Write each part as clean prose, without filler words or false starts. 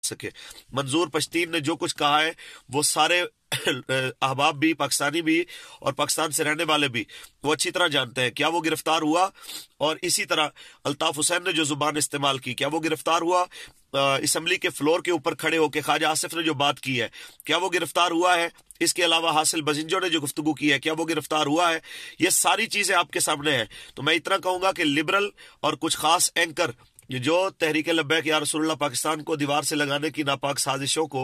सके। मंजूर पश्तीन ने जो कुछ कहा है वो सारे अहबाब भी, पाकिस्तानी भी और पाकिस्तान से रहने वाले भी वो अच्छी तरह जानते हैं। क्या वो गिरफ्तार हुआ? और इसी तरह अल्ताफ हुसैन ने जो जुबान इस्तेमाल की, क्या वो गिरफ्तार हुआ? असम्बली के फ्लोर के ऊपर खड़े होकर ख्वाजा आसिफ ने जो बात की है, क्या वो गिरफ्तार हुआ है? इसके अलावा हासिल बजिंजो ने जो गुफ्तगू की है, क्या वो गिरफ्तार हुआ है? ये सारी चीजें आपके सामने हैं। तो मैं इतना कहूंगा कि लिबरल और कुछ खास एंकर जो तहरीक लब्बैक या रसूलुल्लाह पाकिस्तान को दीवार से लगाने की नापाक साजिशों को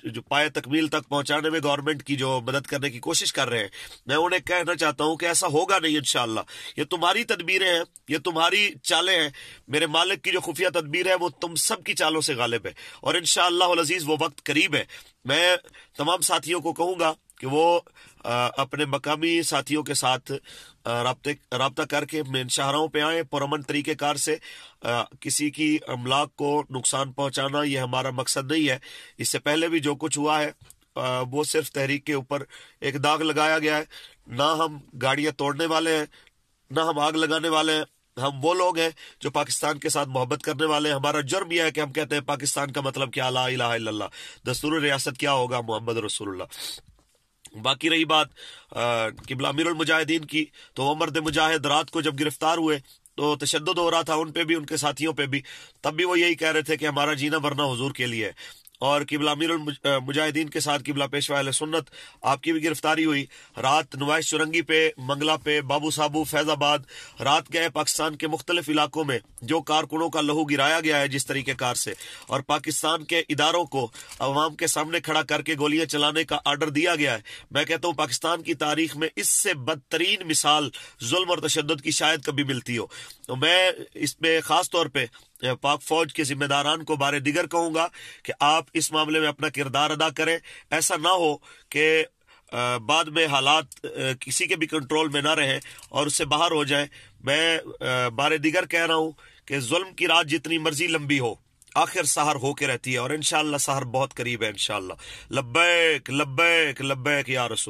जो पाए तकमील तक पहुंचाने में गवर्नमेंट की जो मदद करने की कोशिश कर रहे हैं, मैं उन्हें कहना चाहता हूं कि ऐसा होगा नहीं इंशाअल्लाह। ये तुम्हारी तदबीरें हैं, ये तुम्हारी चालें हैं। मेरे मालिक की जो खुफिया तदबीर है वो तुम सब की चालों से गालिब है और इंशाअल्लाह अल अजीज वो वक्त करीब है। मैं तमाम साथियों को कहूंगा कि वो अपने मकामी साथियों के साथ राब्ता करके मेन शाहराहों पे आए पुरअमन तरीक़ेकार से। किसी की अमलाक को नुकसान पहुंचाना ये हमारा मकसद नहीं है। इससे पहले भी जो कुछ हुआ है वो सिर्फ तहरीक के ऊपर एक दाग लगाया गया है। ना हम गाड़ियां तोड़ने वाले हैं, ना हम आग लगाने वाले हैं। हम वो लोग हैं जो पाकिस्तान के साथ मोहब्बत करने वाले हैं। हमारा जुर्म यह है कि हम कहते हैं पाकिस्तान का मतलब क्या, ला इलाहा इल्लल्लाह, दस्तूर रियासत क्या होगा, मोहम्मद रसूलुल्लाह। बाकी रही बात किबला अमीरुल मुजाहिदीन की, तो वो मर्द मुजाहिद रात को जब गिरफ्तार हुए तो तशद्दुद हो रहा था उन पे भी, उनके साथियों पे भी। तब भी वो यही कह रहे थे कि हमारा जीना मरना हुजूर के लिए है। और किबला अमीरुल मुजाहिदीन के साथ किबला पेशवा अहले सुन्नत आपकी भी गिरफ्तारी हुई। रात नुमाइश चुरंगी पे, मंगला पे, बाबू साबू, फैजाबाद रात गए पाकिस्तान के मुख्तलिफ इलाकों में जो कारकुनों का लहू गिराया गया है जिस तरीके कार से, और पाकिस्तान के इदारों को अवाम के सामने खड़ा करके गोलियां चलाने का आर्डर दिया गया है। मैं कहता हूं पाकिस्तान की तारीख में इससे बदतरीन मिसाल जुल्म और तशद्दुद की शायद कभी मिलती हो। तो मैं इसमें खास तौर पे पाक फौज के जिम्मेदारान को बारे दिगर कहूंगा कि आप इस मामले में अपना किरदार अदा करें। ऐसा ना हो कि बाद में हालात किसी के भी कंट्रोल में ना रहे और उससे बाहर हो जाए। मैं बारे दिगर कह रहा हूं कि जुल्म की रात जितनी मर्जी लंबी हो आखिर सहर होके रहती है और इंशाअल्लाह सहर बहुत करीब है इंशाअल्लाह। लब्बैक लब्बैक लब्बैक या रसूल।